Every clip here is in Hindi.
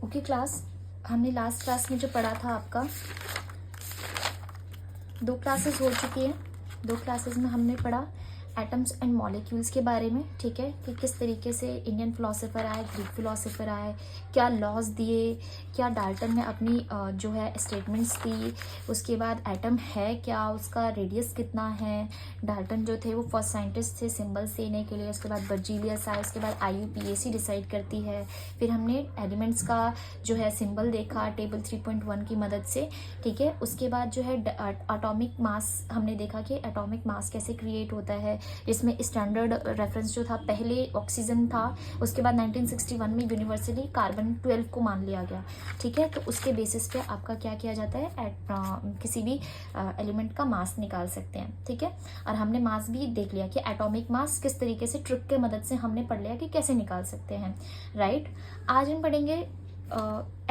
ओके क्लास, हमने लास्ट क्लास में जो पढ़ा था आपका, 2 क्लासेस हो चुकी हैं। 2 क्लासेस में हमने पढ़ा एटम्स एंड मॉलिक्यूल्स के बारे में, ठीक है, कि किस तरीके से इंडियन फिलोसोफर आए, ग्रीक फिलोसोफर आए, क्या लॉज दिए, क्या डाल्टन ने अपनी जो है स्टेटमेंट्स दी, उसके बाद एटम है क्या, उसका रेडियस कितना है। डाल्टन जो थे वो फर्स्ट साइंटिस्ट थे सिंबल्स देने के लिए। उसके बाद बर्जीलियस आए, उसके बाद IUPAC डिसाइड करती है। फिर हमने एलिमेंट्स का जो है सिंबल देखा टेबल 3.1 की मदद से, ठीक है। उसके बाद जो है एटॉमिक मास हमने देखा कि एटॉमिक मास कैसे क्रिएट होता है, इसमें स्टैंडर्ड रेफरेंस जो था पहले ऑक्सीजन था, उसके बाद 1961 में यूनिवर्सली कार्बन 12 को मान लिया गया, ठीक है। तो उसके बेसिस पे आपका क्या किया जाता है, किसी भी एलिमेंट का मास निकाल सकते हैं, ठीक है। और हमने मास भी देख लिया कि एटॉमिक मास किस तरीके से ट्रिक के मदद से हमने पढ़ लिया कि कैसे निकाल सकते हैं, राइट। आज हम पढ़ेंगे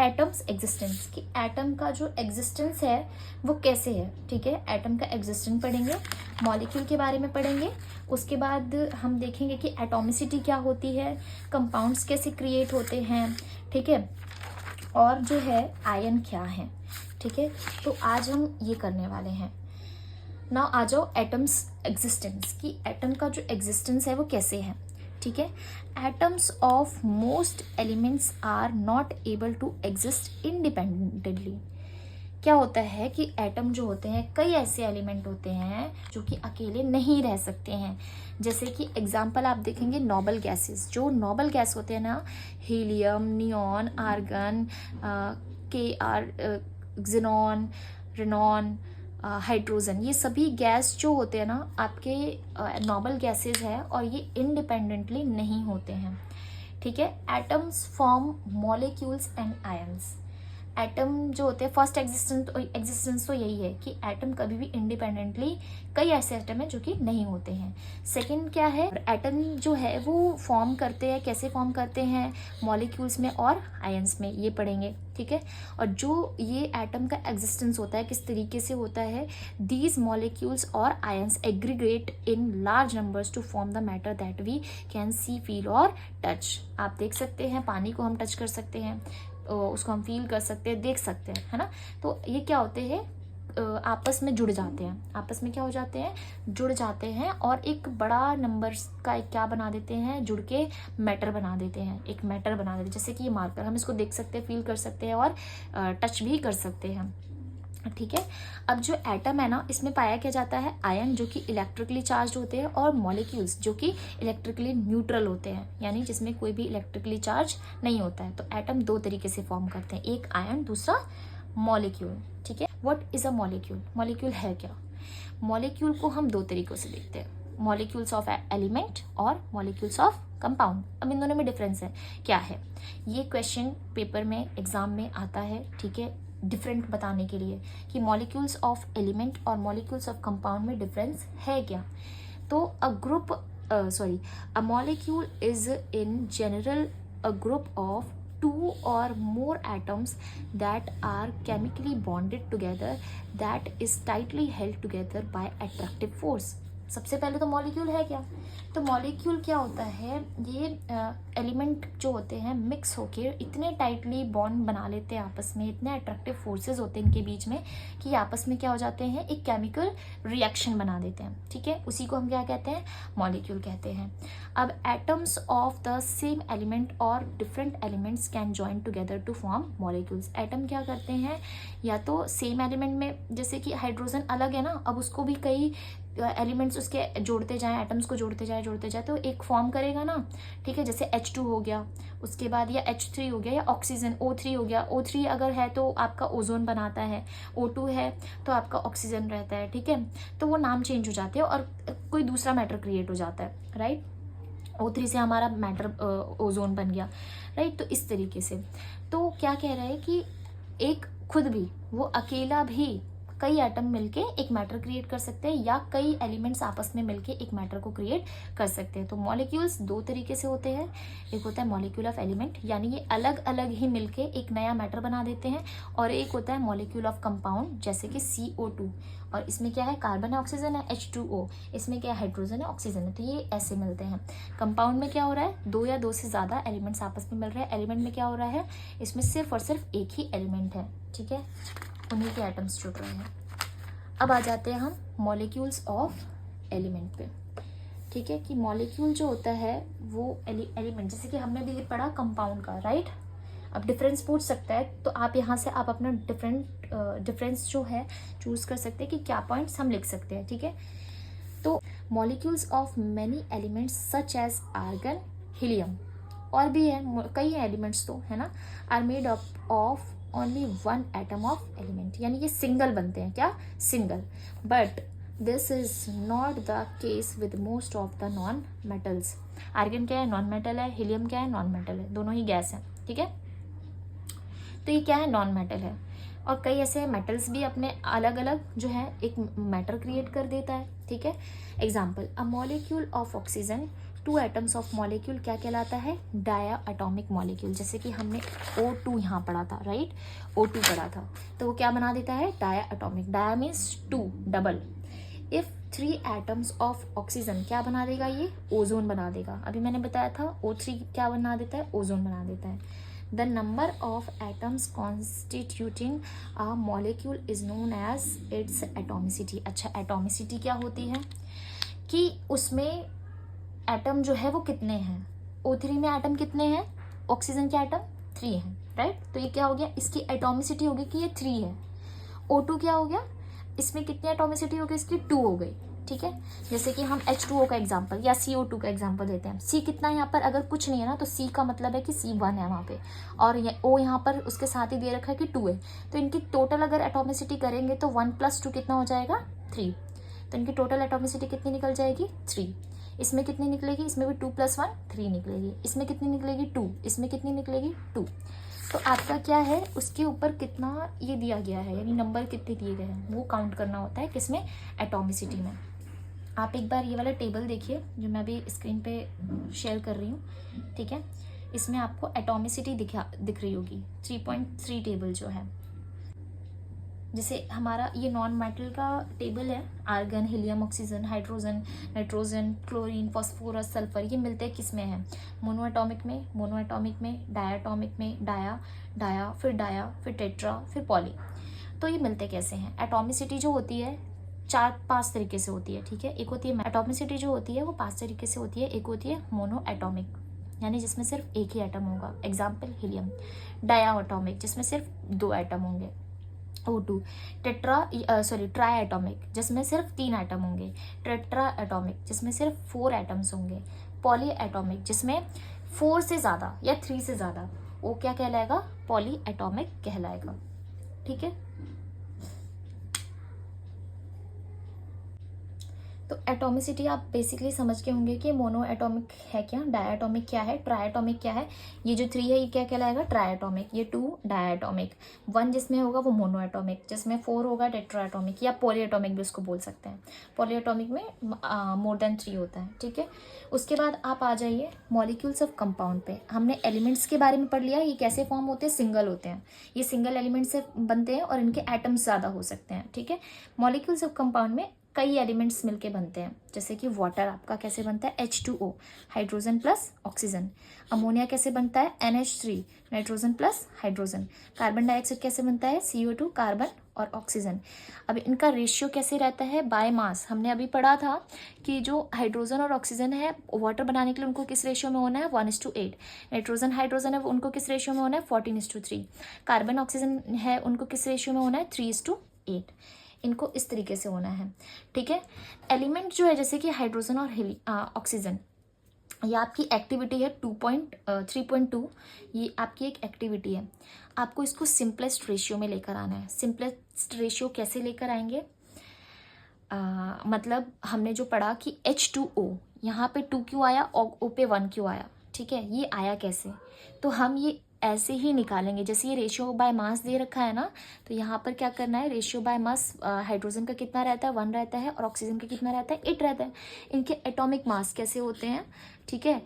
एटम्स एग्जिस्टेंस, कि एटम का जो एग्जिस्टेंस है वो कैसे है, ठीक है। एटम का एग्जिस्टेंस पढ़ेंगे, मॉलिक्यूल के बारे में पढ़ेंगे, उसके बाद हम देखेंगे कि एटॉमिसिटी क्या होती है, कंपाउंड्स कैसे क्रिएट होते हैं, ठीक है, और जो है आयन क्या है, ठीक है। तो आज हम ये करने वाले हैं। नाउ आ जाओ एटम्स एग्जिस्टेंस, कि एटम का जो एग्जिस्टेंस है वो कैसे है, ठीक है। Atoms of most elements are not able to exist independently. क्या होता है कि एटम जो होते हैं, कई ऐसे एलिमेंट होते हैं जो कि अकेले नहीं रह सकते हैं। जैसे कि एग्जांपल आप देखेंगे नोबल गैसेस, जो नोबल गैस होते हैं ना, helium, neon, argon, xenon, radon, hydrogen, ये सभी गैस जो होते हैं ना आपके नोबल गैसेस है और ये इंडिपेंडेंटली नहीं होते हैं, ठीक है। Atoms form molecules and ions. Atom जो होते हैं, फर्स्ट एग्जिस्टेंस तो यही है कि एटम कभी भी इंडिपेंडेंटली, कई ऐसे एटम हैं जो कि नहीं होते हैं। सेकंड क्या है, एटम जो है वो फॉर्म करते हैं, कैसे फॉर्म करते हैं, मॉलिक्यूल्स में और आयंस में, ये पढ़ेंगे, ठीक है। और जो ये एटम का एग्जिस्टेंस होता है किस तरीके से होता है, दीज मॉलिक्यूल्स और ions aggregate in large numbers to form the matter that we can see, feel और टच। आप देख सकते हैं पानी को हम टच कर सकते हैं, उसको हम फील कर सकते हैं, देख सकते हैं, है ना। तो ये क्या होते हैं, आपस में जुड़ जाते हैं, आपस में क्या हो जाते हैं, जुड़ जाते हैं, और एक बड़ा नंबर का एक क्या बना देते हैं, जुड़ के मैटर बना देते हैं, एक मैटर बना देते हैं। जैसे कि ये मार्कर, हम इसको देख सकते हैं, फील कर सकते हैं और टच भी कर सकते हैं, ठीक है। अब जो एटम है ना, इसमें पाया क्या जाता है, आयन जो कि इलेक्ट्रिकली चार्ज होते हैं, और मॉलिक्यूल्स जो कि इलेक्ट्रिकली न्यूट्रल होते हैं, यानी जिसमें कोई भी इलेक्ट्रिकली चार्ज नहीं होता है। तो एटम 2 तरीके से फॉर्म करते हैं, एक आयन, दूसरा मॉलिक्यूल, ठीक है। What is a molecule, molecule है क्या। मॉलिक्यूल को हम 2 तरीकों से देखते हैं, मॉलिक्यूल्स ऑफ एलिमेंट और मॉलिक्यूल्स ऑफ कंपाउंड। अब इन दोनों में डिफरेंस है क्या है, ये क्वेश्चन पेपर में एग्जाम में आता है, ठीक है, डिफरेंट बताने के लिए कि मॉलिक्यूल्स ऑफ एलिमेंट और मॉलिक्यूल्स ऑफ कंपाउंड में डिफरेंस है क्या। तो a molecule is in general a group of 2 or more atoms that are chemically bonded together, that is tightly held together by attractive force। सबसे पहले तो मॉलिक्यूल है क्या, तो मॉलिक्यूल क्या होता है, ये एलिमेंट जो होते हैं मिक्स होके इतने टाइटली बॉन्ड बना लेते हैं आपस में, इतने अट्रैक्टिव फोर्सेस होते हैं इनके बीच में कि आपस में क्या हो जाते हैं, एक केमिकल रिएक्शन बना देते हैं, ठीक है। उसी को हम क्या कहते हैं, मॉलिक्यूल कहते हैं। अब atoms of the same element और different elements can join together to form molecules. Atom क्या करते हैं, या तो सेम एलिमेंट में, जैसे कि हाइड्रोजन अलग है ना, अब उसको भी कई एलिमेंट्स उसके जोड़ते जाएं, एटम्स को जोड़ते जाए तो एक फॉर्म करेगा ना, ठीक है। जैसे H2 हो गया, उसके बाद या H3 हो गया, या ऑक्सीजन O3 हो गया, O3 अगर है तो आपका ओजोन बनाता है, O2 है तो आपका ऑक्सीजन रहता है, ठीक है। तो वो नाम चेंज हो जाते हैं और कोई दूसरा मैटर क्रिएट हो जाता है, राइट। O3 से हमारा मैटर ओजोन बन गया, राइट। तो इस तरीके से, तो क्या कह रहा है कि एक खुद भी, वो अकेला भी कई एटम मिलके एक मैटर क्रिएट कर सकते हैं, या कई एलिमेंट्स आपस में मिलके एक मैटर को क्रिएट कर सकते हैं। तो मॉलिक्यूल्स दो तरीके से होते हैं, एक होता है मॉलिक्यूल ऑफ एलिमेंट, यानी ये अलग अलग ही मिलके एक नया मैटर बना देते हैं, और एक होता है मॉलिक्यूल ऑफ कंपाउंड, जैसे कि CO2, और इसमें क्या है, कार्बन है, ऑक्सीजन है, H2O, इसमें क्या है, हाइड्रोजन है, ऑक्सीजन है। तो ये ऐसे मिलते हैं। कंपाउंड में क्या हो रहा है, दो या दो से ज़्यादा एलिमेंट्स आपस में मिल रहे हैं। एलिमेंट में क्या हो रहा है, इसमें सिर्फ और सिर्फ एक ही एलिमेंट है, ठीक है, उन्हीं के एटम्स जुड़ रहे हैं। अब आ जाते हैं हम मॉलिक्यूल्स ऑफ एलिमेंट पे, ठीक है, कि मॉलिक्यूल जो होता है वो एलिमेंट, जैसे कि हमने भी पढ़ा कंपाउंड का, राइट। अब डिफरेंस पूछ सकता है, तो आप यहाँ से आप अपना डिफरेंस जो है चूज कर सकते हैं कि क्या पॉइंट्स हम लिख सकते हैं, ठीक है। तो molecules of many elements such as argon, helium, और भी है कई एलिमेंट्स तो है ना, are made up of only one atom of element, यानी ये सिंगल बनते हैं, क्या, single. But this is not the case with most of the non metals. Argon क्या है, नॉन मेटल है, हीलियम क्या है, नॉन मेटल है, दोनों ही गैस है, ठीक है। तो ये क्या है, नॉन मेटल है। और कई ऐसे मेटल्स भी अपने अलग अलग जो है एक मैटर क्रिएट कर देता है, ठीक है। Example, a molecule of oxygen, two atoms of molecule क्या कहलाता है, डाया एटॉमिक मॉलिक्यूल। जैसे कि हमने O2 यहाँ पढ़ा था, राइट, O2 पढ़ा था, तो वो क्या बना देता है, diatomic. Di means two, double. If 3 atoms of oxygen क्या बना देगा, ये ओजोन बना देगा। अभी मैंने बताया था O3 क्या बना देता है, ओजोन बना देता है। The number of atoms constituting a molecule is known as its atomicity। अच्छा, एटॉमिसिटी क्या होती है, कि उसमें एटम जो है वो कितने हैं। O3 में एटम कितने हैं, ऑक्सीजन के एटम 3 हैं, राइट। तो ये क्या हो गया, इसकी एटॉमिसिटी होगी कि ये 3 है। O2 क्या हो गया, इसमें कितनी एटॉमिसिटी हो गई, इसकी 2 हो गई, ठीक है। जैसे कि हम H2O का एग्जाम्पल या CO2 का एग्जाम्पल देते हैं। C कितना है यहाँ पर, अगर कुछ नहीं है ना, तो C का मतलब है कि C1 है वहाँ पे, और O यहाँ पर उसके साथ ही दे रखा है कि 2 है। तो इनकी टोटल अगर एटॉमिसिटी करेंगे तो 1 + 2 कितना हो जाएगा, 3। तो इनकी टोटल एटॉमिसिटी कितनी निकल जाएगी, 3। इसमें कितनी निकलेगी, इसमें भी 2 + 1 3 निकलेगी। इसमें कितनी निकलेगी, 2। इसमें कितनी निकलेगी, 2। तो आपका क्या है, उसके ऊपर कितना ये दिया गया है, यानी नंबर कितने दिए गए हैं, वो काउंट करना होता है किसमें, एटॉमिसिटी में। आप एक बार ये वाला टेबल देखिए जो मैं अभी स्क्रीन पे शेयर कर रही हूँ, ठीक है। इसमें आपको एटॉमिसिटी दिख रही होगी, 3.3 टेबल जो है। जैसे हमारा ये नॉन मेटल का टेबल है, argon, helium, oxygen, hydrogen, nitrogen, chlorine, phosphorus, sulphur, ये मिलते हैं किस में है, मोनो एटॉमिक में, डायाटॉमिक में, डाया, फिर टेट्रा, फिर पॉली। तो ये मिलते कैसे हैं, एटॉमिसिटी जो होती है 4-5 तरीके से होती है, ठीक है। एक होती है एटॉमिसिटी जो होती है वो 5 तरीके से होती है। एक होती है मोनो एटॉमिक, यानी जिसमें सिर्फ एक ही एटम होगा, एग्जाम्पल हीलियम। डाया एटॉमिक, जिसमें सिर्फ 2 एटम होंगे, O2। ट्राई एटॉमिक, जिसमें सिर्फ 3 एटम होंगे। टेट्रा एटॉमिक, जिसमें सिर्फ 4 एटम्स होंगे। पॉली एटॉमिक, जिसमें 4 से ज़्यादा या 3 से ज़्यादा, वो क्या कहलाएगा, पॉली एटॉमिक कहलाएगा, ठीक है। तो एटॉमिसिटी आप बेसिकली समझ के होंगे कि मोनो एटॉमिक है क्या, डायाटॉमिक क्या है, ट्राइएटॉमिक क्या है। ये जो 3 है ये क्या कहलाएगा, ट्राइएटॉमिक। ये 2 डायाटॉमिक, 1 जिसमें होगा वो मोनो एटॉमिक, जिसमें 4 होगा टेट्राएटॉमिक, या पॉलीएटॉमिक भी उसको बोल सकते हैं। पॉलीएटॉमिक में मोर देन 3 होता है, ठीक है। उसके बाद आप आ जाइए मॉलिक्यूल्स ऑफ कंपाउंड पे। हमने एलिमेंट्स के बारे में पढ़ लिया, ये कैसे फॉर्म होते हैं, सिंगल होते हैं, ये सिंगल एलिमेंट से बनते हैं और इनके एटम्स ज़्यादा हो सकते हैं, ठीक है। मॉलिक्यूल्स ऑफ कंपाउंड में कई एलिमेंट्स मिलके बनते हैं, जैसे कि वाटर आपका कैसे बनता है, H2O, hydrogen plus oxygen. Ammonia कैसे बनता है, NH3, nitrogen plus hydrogen. Carbon dioxide कैसे बनता है, CO2, कार्बन और ऑक्सीजन। अब इनका रेशियो कैसे रहता है, बाय मास। हमने अभी पढ़ा था कि जो हाइड्रोजन और ऑक्सीजन है वाटर बनाने के लिए उनको किस रेशियो में होना है, 1:8। नाइट्रोजन हाइड्रोजन है उनको किस रेशियो में होना है, 14:3। कार्बन ऑक्सीजन है उनको किस रेशियो में होना है, 3:8। इनको इस तरीके से होना है, ठीक है। एलिमेंट जो है जैसे कि हाइड्रोजन और ऑक्सीजन, ये आपकी एक्टिविटी है 3.2, ये आपकी एक एक्टिविटी है। आपको इसको सिंपलेस्ट रेशियो में लेकर आना है। सिंपलेस्ट रेशियो कैसे लेकर आएंगे, मतलब हमने जो पढ़ा कि H2O, यहाँ पे 2 क्यों आया और O पे 1 क्यों आया, ठीक है, ये आया कैसे, तो हम ये ऐसे ही निकालेंगे। जैसे ये रेशियो बाय मास दे रखा है ना, तो यहाँ पर क्या करना है, रेशियो बाय मास हाइड्रोजन का कितना रहता है 1 रहता है और ऑक्सीजन का कितना रहता है 8 रहता है। इनके एटॉमिक मास कैसे होते हैं, ठीक है,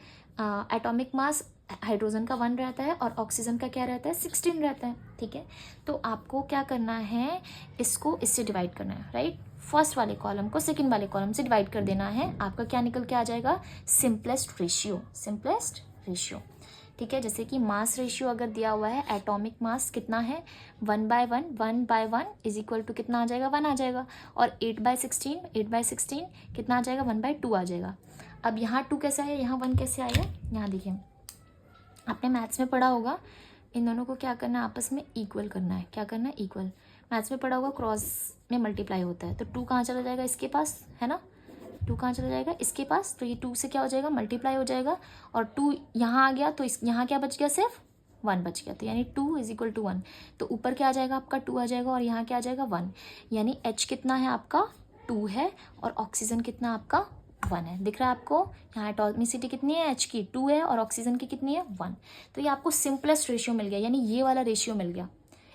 एटॉमिक मास हाइड्रोजन का 1 रहता है और ऑक्सीजन का क्या रहता है 16 रहता है, ठीक है। तो आपको क्या करना है, इसको इससे डिवाइड करना है, राइट। फर्स्ट वाले कॉलम को सेकंड वाले कॉलम से डिवाइड कर देना है, आपका क्या निकल के आ जाएगा, सिंपलेस्ट रेशियो, ठीक है। जैसे कि मास रेशियो अगर दिया हुआ है, एटॉमिक मास कितना है 1/1 इज इक्वल टू कितना आ जाएगा 1 आ जाएगा, और 8/16 कितना आ जाएगा 1/2 आ जाएगा। अब यहाँ 2 कैसे आया, यहाँ 1 कैसे आएगा, यहाँ देखिए आपने मैथ्स में पढ़ा होगा, इन दोनों को क्या करना है, आपस में इक्वल करना है। क्या करना है, इक्वल। मैथ्स में पढ़ा होगा क्रॉस में मल्टीप्लाई होता है, तो 2 कहाँ चला जाएगा, इसके पास है ना, 2 कहाँ चला जाएगा, इसके पास, तो ये 2 से क्या हो जाएगा, मल्टीप्लाई हो जाएगा, और 2 यहाँ आ गया, तो इस यहाँ क्या बच गया, सिर्फ 1 बच गया, तो यानी 2 इज इक्वल टू 1। तो ऊपर क्या आ जाएगा आपका 2 आ जाएगा, और यहाँ क्या आ जाएगा 1, यानी H कितना है आपका 2 है, और ऑक्सीजन कितना आपका 1 है। दिख रहा है आपको, यहाँ एटॉमिसिटी कितनी है H की 2 है, और ऑक्सीजन की कितनी है 1। तो ये आपको सिंपलेस्ट रेशियो मिल गया, यानी ये वाला रेशियो मिल गया।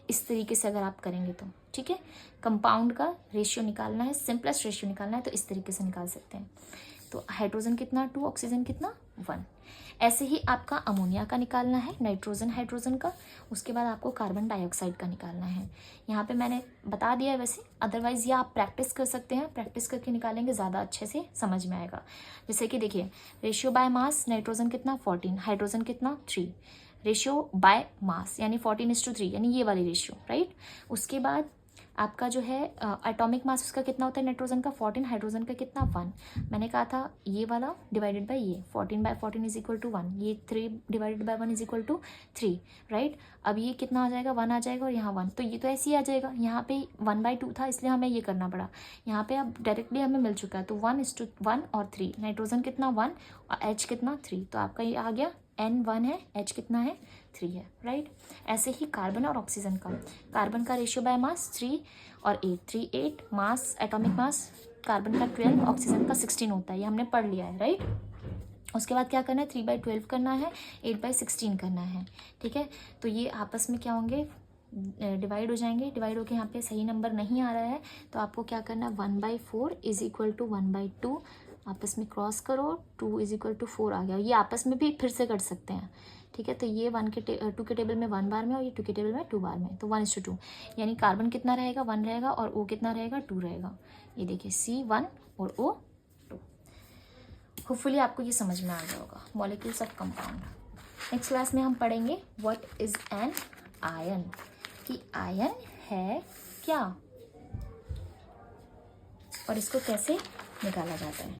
इस तरीके से अगर आप करेंगे तो ठीक है, कंपाउंड का रेशियो निकालना है, सिंपलेस्ट रेशियो निकालना है, तो इस तरीके से निकाल सकते हैं। तो हाइड्रोजन कितना 2, ऑक्सीजन कितना 1। ऐसे ही आपका अमोनिया का निकालना है, नाइट्रोजन हाइड्रोजन का, उसके बाद आपको कार्बन डाइऑक्साइड का निकालना है। यहाँ पे मैंने बता दिया है वैसे, अदरवाइज ये आप प्रैक्टिस कर सकते हैं, प्रैक्टिस करके निकालेंगे ज़्यादा अच्छे से समझ में आएगा। जैसे कि देखिए, रेशियो बाय मास नाइट्रोजन कितना 14, हाइड्रोजन कितना 3, रेशियो बाय मास यानी 14:3, यानी ये वाली रेशियो, राइट। उसके बाद आपका जो है एटॉमिक मास उसका कितना होता है, नाइट्रोजन का 14, हाइड्रोजन का कितना 1। मैंने कहा था ये वाला डिवाइडेड बाय ये, 14/14 इज इक्वल टू 1, ये 3 divided by 1 is equal to 3, right. अब ये कितना आ जाएगा 1 आ जाएगा, और यहाँ 1, तो ये तो ऐसे ही आ जाएगा। यहाँ पे 1/2 था इसलिए हमें ये करना पड़ा, यहाँ पे अब डायरेक्टली हमें मिल चुका है, तो 1:1 और 3, नाइट्रोजन कितना 1 और H कितना 3, तो आपका ये आ गया N 1 है, H कितना है 3 है, राइट। ऐसे ही कार्बन और ऑक्सीजन का, कार्बन का रेशियो बाय मास 3 और 8 मास, एटॉमिक मास कार्बन का 12, ऑक्सीजन का 16 होता है, ये हमने पढ़ लिया है, राइट। उसके बाद क्या करना है, 3/12 करना है, 8/16 करना है, ठीक है। तो ये आपस में क्या होंगे, डिवाइड हो जाएंगे, डिवाइड होकर यहाँ पे सही नंबर नहीं आ रहा है, तो आपको क्या करना है 1/4 इज इक्वल टू 1/2, आपस में क्रॉस करो, 2 इज इक्वल टू 4 आ गया। ये आपस में भी फिर से कर सकते हैं, ठीक है। तो ये 2 के टेबल में 1 बार में, और ये 2 के टेबल में 2 बार में, तो 1:2, यानी कार्बन कितना रहेगा 1 रहेगा, और O कितना रहेगा 2 रहेगा। ये देखिए C1 और O 2। होपफुली आपको ये समझ में आ गया होगा, molecules of compound. Next class में हम पढ़ेंगे व्हाट इज एन आयन, कि आयन है क्या और इसको कैसे निकाला जाता है।